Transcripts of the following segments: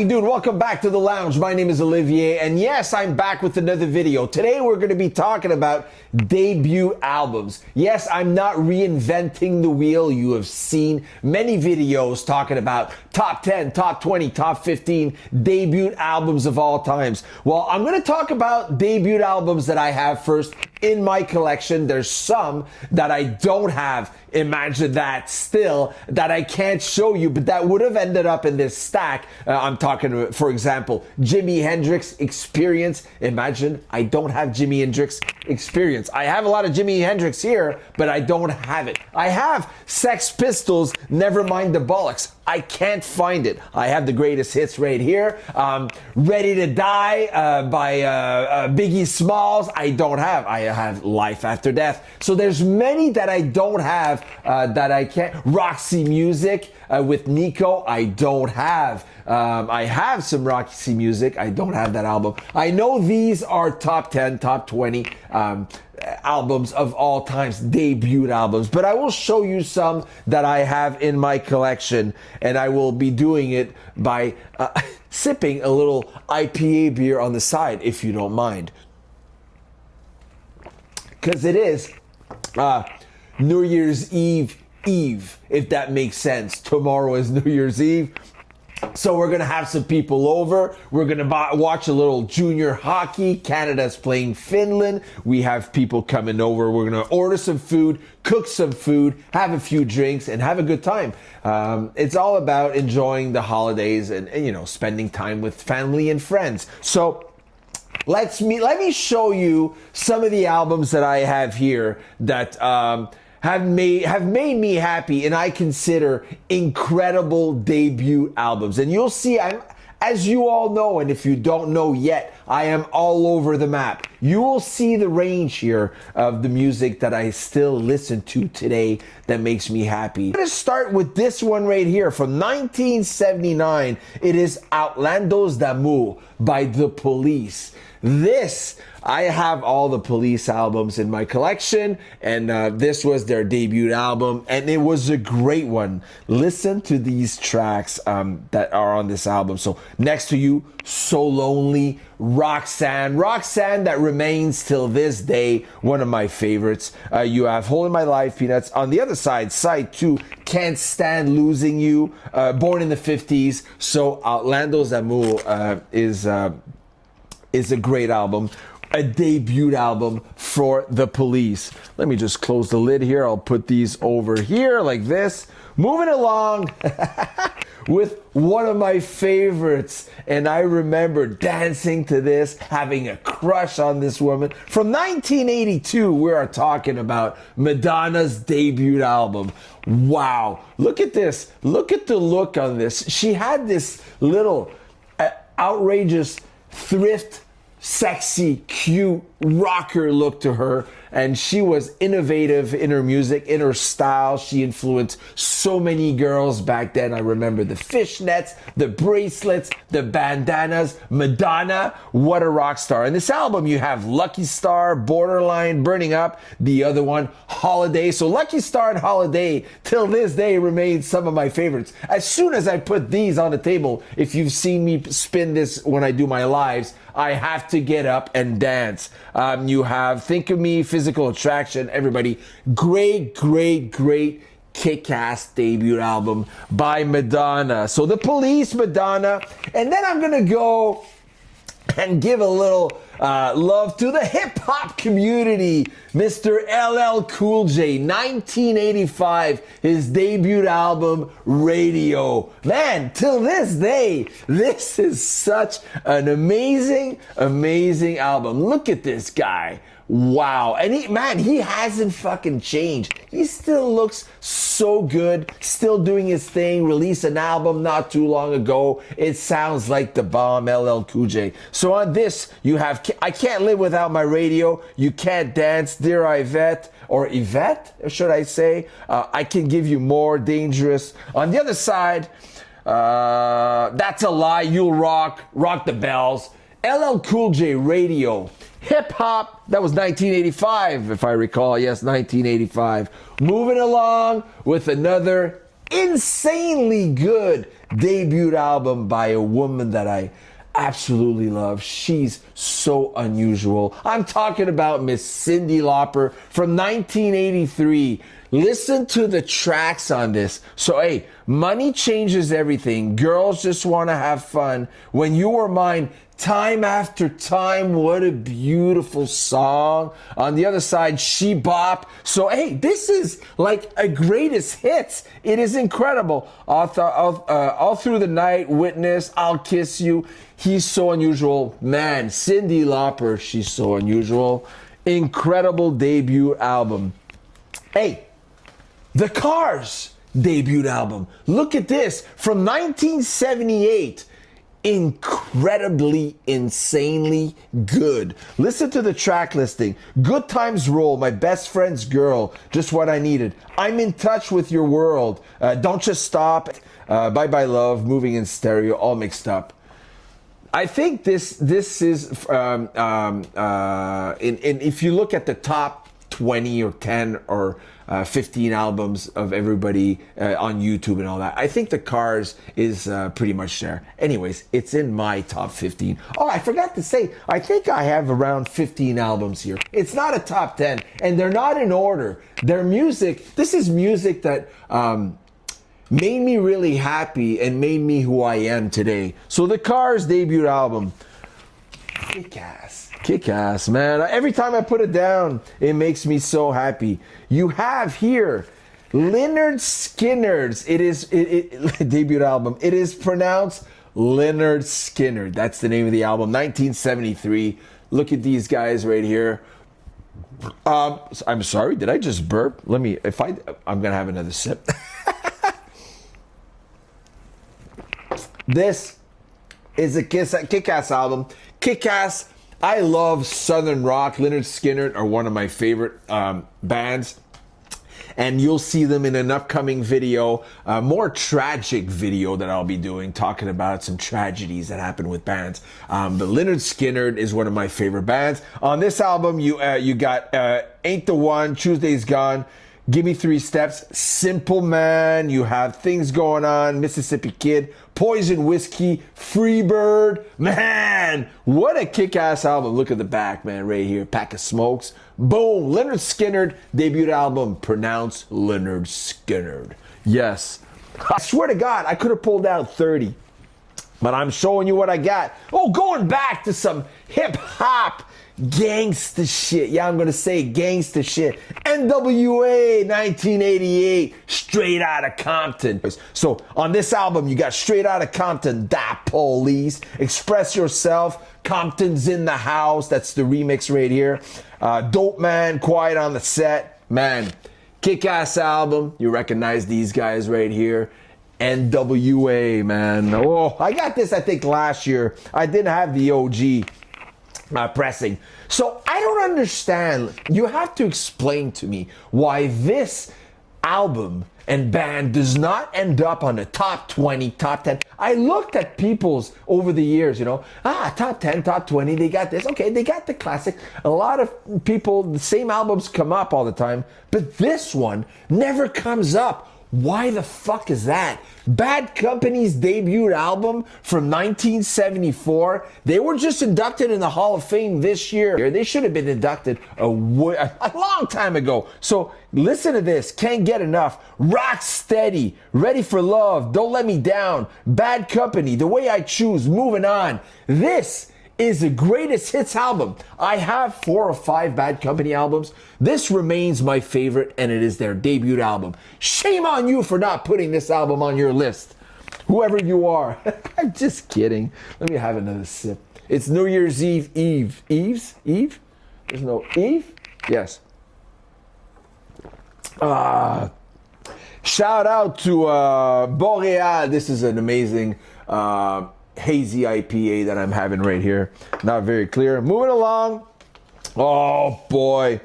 you doing? Welcome back to the lounge. My name is Olivier, and yes, I'm back with another video. Today we're going to be talking about debut albums. Yes, I'm not reinventing the wheel. You have seen many videos talking about top 10, top 20, top 15 debut albums of all times. Well, I'm going to talk about debut albums that I have first in my collection. There's some that I don't have. Imagine that still, that I can't show you, but that would have ended up in this stack. I'm talking, for example, Jimi Hendrix Experience. Imagine I don't have Jimi Hendrix Experience. I have a lot of Jimi Hendrix here, but I don't have it. I have Sex Pistols, Nevermind the Bollocks. I can't find it. I have the greatest hits right here. Ready to Die by Biggie Smalls. I don't have. I have Life After Death. So there's many that I don't have that I can't. Roxy Music with Nico. I don't have. I have some Roxy Music. I don't have that album. I know these are top 10, top 20 albums of all times, debut albums, but I will show you some that I have in my collection, and I will be doing it by sipping a little IPA beer on the side, if you don't mind, because it is New Year's Eve, if that makes sense. Tomorrow is New Year's Eve. So we're going to have some people over. We're going to watch a little junior hockey. Canada's playing Finland. We have people coming over. We're going to order some food, cook some food, have a few drinks, and have a good time. It's all about enjoying the holidays and spending time with family and friends. So let me show you some of the albums that I have here that have made me happy, and I consider incredible debut albums. And you'll see, as you all know, and if you don't know yet, I am all over the map. You will see the range here of the music that I still listen to today that makes me happy. I'm going to start with this one right here from 1979. It is Outlandos d'Amour by The Police. I have all the Police albums in my collection, and this was their debut album, and it was a great one. Listen to these tracks that are on this album. So Next to You, So Lonely, Roxanne that remains till this day one of my favorites. You have Hole in My Life, Peanuts. On the other side 2, Can't Stand Losing You, Born in the 50s. So Outlandos d'Amour is a great album, a debut album for The Police. Let me just close the lid here. I'll put these over here like this. Moving along with one of my favorites, and I remember dancing to this, having a crush on this woman. From 1982, we are talking about Madonna's debut album. Wow, look at this. Look at the look on this. She had this little outrageous thrift, sexy, cute rocker look to her, and she was innovative in her music, in her style. She influenced so many girls back then. I remember the fishnets, the bracelets, the bandanas. Madonna, what a rock star. In this album, you have Lucky Star, Borderline, Burning Up, the other one, Holiday. So Lucky Star and Holiday, till this day, remain some of my favorites. As soon as I put these on the table, if you've seen me spin this when I do my lives, I have to get up and dance. You have Think of Me, Physical Attraction, everybody. Great kick-ass debut album by Madonna. So The Police, Madonna. And then I'm going to go and give a little love to the hip-hop community. Mr. LL Cool J, 1985, his debut album, Radio. Man, till this day, this is such an amazing album. Look at this guy. Wow. And he hasn't fucking changed. He still looks so good, still doing his thing, released an album not too long ago. It sounds like the bomb, LL Cool J. So on this, you have I Can't Live Without My Radio, You Can't Dance, Dear Yvette, or Yvette, should I say. I Can Give You More, Dangerous. On the other side, That's a Lie, You'll Rock, Rock the Bells. LL Cool J, Radio. Hip hop, that was 1985, if I recall. Yes, 1985. Moving along with another insanely good debut album by a woman that I absolutely love. She's so unusual. I'm talking about Miss Cyndi Lauper from 1983. Listen to the tracks on this. So, hey, money changes everything. Girls just want to have fun. When You Were Mine, time after time, what a beautiful song. On the other side, She Bop. So, hey, this is like a greatest hits. It is incredible. All Through the Night, Witness, I'll Kiss You. He's so unusual. Man, Cyndi Lauper, she's so unusual. Incredible debut album. Hey, The Cars debut album. Look at this. From 1978. Incredibly, insanely good. Listen to the track listing. Good Times Roll, My Best Friend's Girl, Just What I Needed. I'm in Touch with Your World. Don't Just Stop. Bye Bye Love, Moving in Stereo, all mixed up. I think this is if you look at the top 20 or 10 or 15 albums of everybody on YouTube and all that, I think The Cars is pretty much there. Anyways, it's in my top 15. Oh, I forgot to say, I think I have around 15 albums here. It's not a top 10, and they're not in order. Their music, this is music that made me really happy and made me who I am today. So The Cars debut album, kick ass, man. Every time I put it down, it makes me so happy. You have here Lynyrd Skynyrd's debut album. It is pronounced Lynyrd Skynyrd. That's the name of the album. 1973. Look at these guys right here. I'm sorry, did I just burp? I'm gonna have another sip. This is a kick-ass album. Kick-ass. I love Southern rock. Lynyrd Skynyrd are one of my favorite bands. And you'll see them in an upcoming video, a more tragic video that I'll be doing, talking about some tragedies that happen with bands. But Lynyrd Skynyrd is one of my favorite bands. On this album, you got Ain't the One, Tuesday's Gone, Give Me 3 Steps, Simple Man, you have Things Going On, Mississippi Kid, Poison Whiskey, Freebird. Man, what a kick-ass album. Look at the back, man, right here. Pack of Smokes. Boom. Lynyrd Skynyrd, debut album, pronounced Lynyrd Skynyrd. Yes. I swear to God, I could have pulled out 30. But I'm showing you what I got. Oh, going back to some hip-hop gangsta shit. Yeah, I'm gonna say gangsta shit. N.W.A. 1988, Straight Outta Compton. So on this album, you got Straight Outta Compton, Da Police, Express Yourself, Compton's in the House. That's the remix right here. Dope Man, Quiet on the Set. Man, kick-ass album. You recognize these guys right here. N.W.A, man. Oh, I got this, I think, last year. I didn't have the OG pressing. So I don't understand. You have to explain to me why this album and band does not end up on the top 20, top 10. I looked at people's over the years, top 10, top 20, they got this. Okay, they got the classic. A lot of people, the same albums come up all the time, but this one never comes up. Why the fuck is that? Bad Company's debut album from 1974. They were just inducted in the Hall of Fame this year. They should have been inducted a long time ago. So listen to this. Can't Get Enough. Rock Steady. Ready for Love. Don't Let Me Down. Bad Company. The Way I Choose. Moving On. This is the greatest hits album. I have 4 or 5 Bad Company albums. This remains my favorite, and it is their debut album. Shame on you for not putting this album on your list, whoever you are. I'm just kidding. Let me have another sip. It's New Year's Eve. Eve? There's no Eve? Yes. Shout out to Boreal. This is an amazing hazy IPA that I'm having right here. Not very clear. Moving along. Oh boy.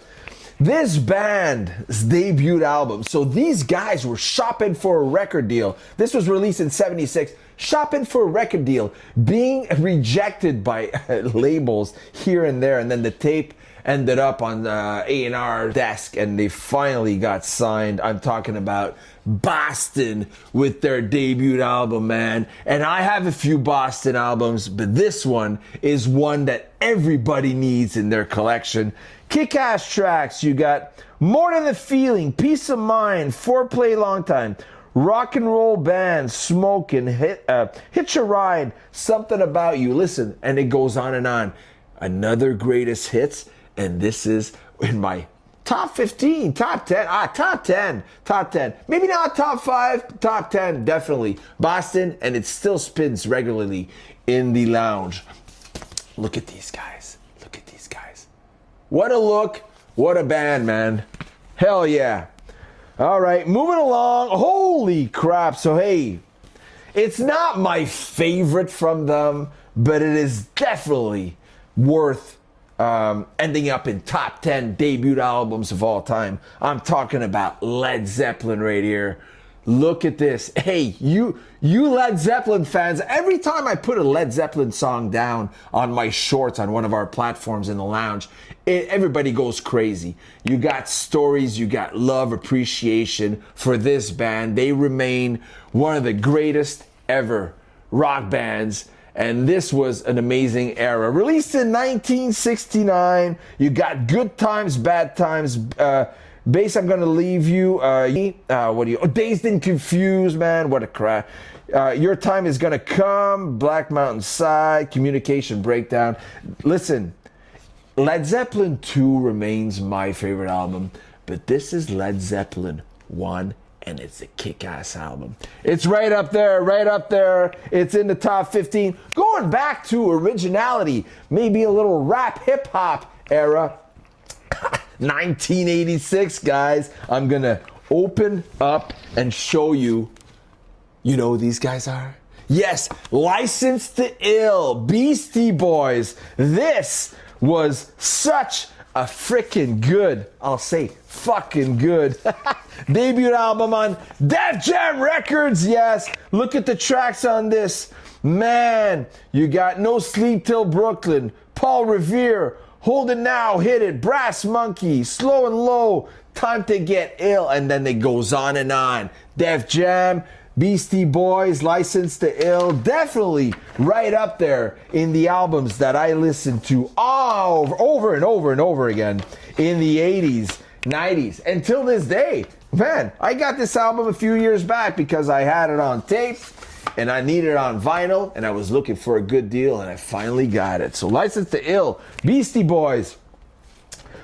This band's debut album. So these guys were shopping for a record deal. This was released in 76. Shopping for a record deal. Being rejected by labels here and there. And then the tape ended up on the A&R desk and they finally got signed. I'm talking about Boston with their debut album, man. And I have a few Boston albums, but this one is one that everybody needs in their collection. Kick-ass tracks. You got More Than the Feeling, Peace of Mind, Foreplay Long Time, Rock and Roll Band, Smokin', Hitch a Ride, Something About You. Listen, and it goes on and on. Another greatest hits, and this is in my top 15, top 10, top 10. Maybe not top 5, top 10, definitely. Boston, and it still spins regularly in the lounge. Look at these guys. Look at these guys. What a look. What a band, man. Hell yeah. All right, moving along. Holy crap. So, hey, it's not my favorite from them, but it is definitely worth ending up in top 10 debut albums of all time. I'm talking about Led Zeppelin right here. Look at this. Hey, you Led Zeppelin fans, every time I put a Led Zeppelin song down on my shorts on one of our platforms in the lounge, everybody goes crazy. You got stories, you got love, appreciation for this band. They remain one of the greatest ever rock bands. And this was an amazing era. Released in 1969. You got Good Times, Bad Times. Bass, I'm Gonna Leave You. Dazed and Confused, man. What a crap. Your Time Is Gonna Come. Black Mountain Side. Communication Breakdown. Listen, Led Zeppelin 2 remains my favorite album. But this is Led Zeppelin 1. And it's a kick-ass album. It's right up there, right up there. It's in the top 15. Going back to originality, maybe a little rap hip-hop era. 1986, guys. I'm going to open up and show you, you know who these guys are? Yes, Licensed to Ill, Beastie Boys. This was such a freaking good, I'll say fucking good, debut album on Def Jam Records. Yes, look at the tracks on this. Man, you got No Sleep Till Brooklyn, Paul Revere, Hold It Now, Hit It, Brass Monkey, Slow and Low, Time to Get Ill, and then it goes on and on. Def Jam, Beastie Boys, Licensed to Ill, definitely right up there in the albums that I listened to over and over and over again in the 80s, 90s, until this day. Man, I got this album a few years back because I had it on tape and I needed it on vinyl and I was looking for a good deal and I finally got it. So Licensed to Ill, Beastie Boys.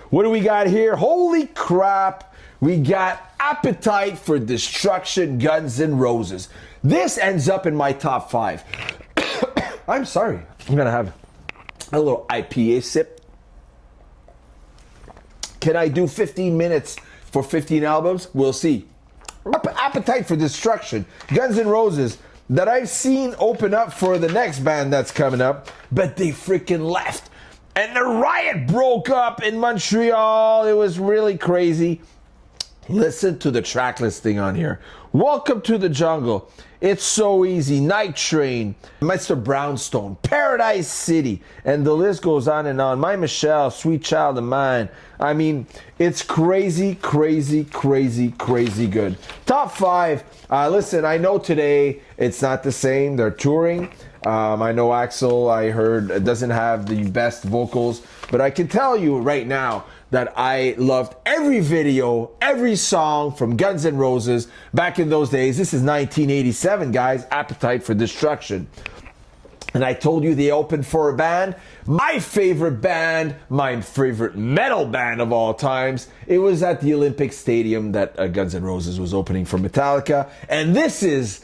What do we got here? Holy crap. We got Appetite for Destruction, Guns N' Roses. This ends up in my top 5. I'm sorry. I'm going to have a little IPA sip. Can I do 15 minutes for 15 albums? We'll see. Appetite for Destruction, Guns N' Roses, that I've seen open up for the next band that's coming up, but they freaking left. And the riot broke up in Montreal. It was really crazy. Listen to the track listing on here. Welcome to the Jungle, It's So Easy, Night Train, Mr. Brownstone, Paradise City, and the list goes on and on. My Michelle, Sweet Child of Mine. I mean, it's crazy, crazy, crazy, crazy good. Top 5. Listen, I know today it's not the same. They're touring. I know Axl, I heard, doesn't have the best vocals, but I can tell you right now that I loved every video, every song from Guns N' Roses back in those days. This is 1987, guys. Appetite for Destruction. And I told you they opened for a band. My favorite band, my favorite metal band of all times. It was at the Olympic Stadium that Guns N' Roses was opening for Metallica. And this is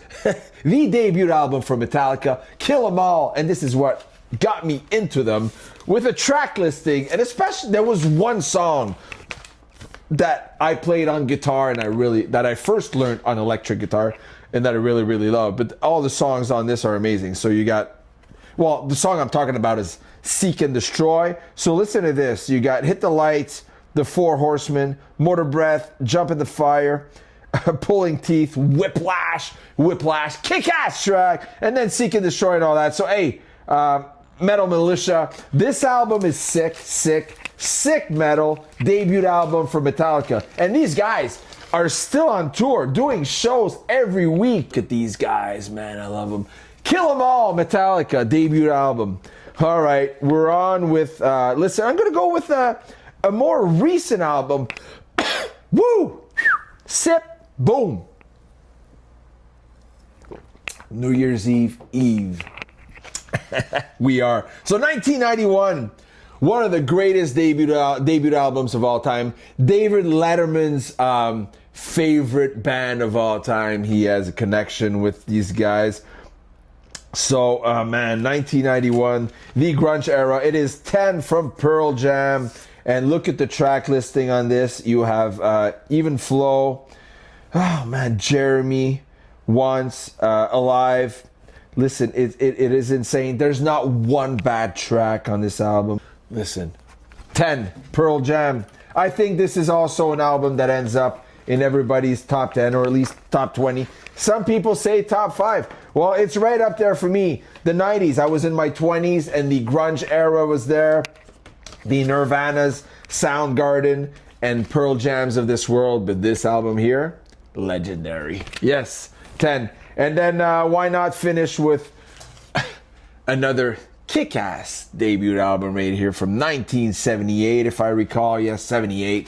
the debut album for Metallica, Kill 'Em All. And this is what got me into them with a track listing. And especially, there was one song that I played on guitar and that I first learned on electric guitar and that I really, really love. But all the songs on this are amazing. So you got, well, the song I'm talking about is Seek and Destroy. So listen to this. You got Hit the Lights, The Four Horsemen, Motor Breath, Jump in the Fire, Pulling Teeth, Whiplash, Kick-Ass track, and then Seek and Destroy and all that. So, hey, Metal Militia. This album is sick metal. Debut album for Metallica. And these guys are still on tour, doing shows every week. At these guys, man, I love them. Kill 'Em All, Metallica, debut album. All right, we're on with, listen, I'm going to go with a more recent album. Woo! Sip, boom. New Year's Eve. We are. So 1991, one of the greatest debut albums of all time. David Letterman's favorite band of all time. He has a connection with these guys. So, man, 1991, the grunge era. It is 10 from Pearl Jam. And look at the track listing on this. You have Even Flow. Oh, man, Jeremy, Once, Alive. Listen, it is insane. There's not one bad track on this album. Listen, 10, Pearl Jam. I think this is also an album that ends up in everybody's top 10 or at least top 20. Some people say top 5. Well, it's right up there for me. The 90s, I was in my 20s and the grunge era was there. The Nirvanas, Soundgarden, and Pearl Jams of this world. But this album here, legendary. Yes, 10. And then why not finish with another kick-ass debut album right here from 1978, if I recall. Yes, 78.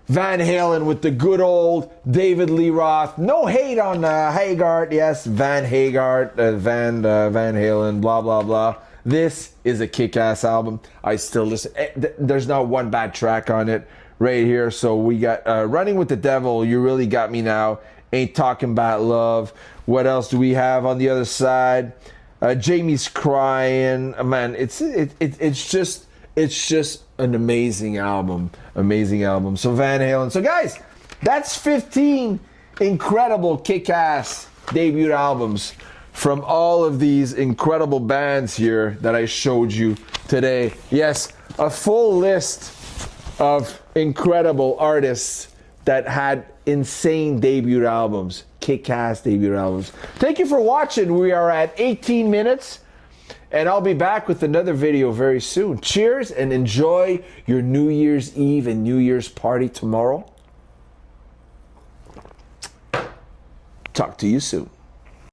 Van Halen with the good old David Lee Roth. No hate on Haggard. Yes, Van Haggard, Van Halen, blah, blah, blah. This is a kick-ass album. I still listen. There's not one bad track on it right here. So we got Running with the Devil, You Really Got Me Now, Ain't Talking About Love. What else do we have on the other side? Jamie's Crying. Man, it's just an amazing album. Amazing album. So Van Halen. So guys, that's 15 incredible kick-ass debut albums from all of these incredible bands here that I showed you today. Yes, a full list of incredible artists that had insane debut albums, kick-ass debut albums. Thank you for watching. We are at 18 minutes, and I'll be back with another video very soon. Cheers, and enjoy your New Year's Eve and New Year's party tomorrow. Talk to you soon.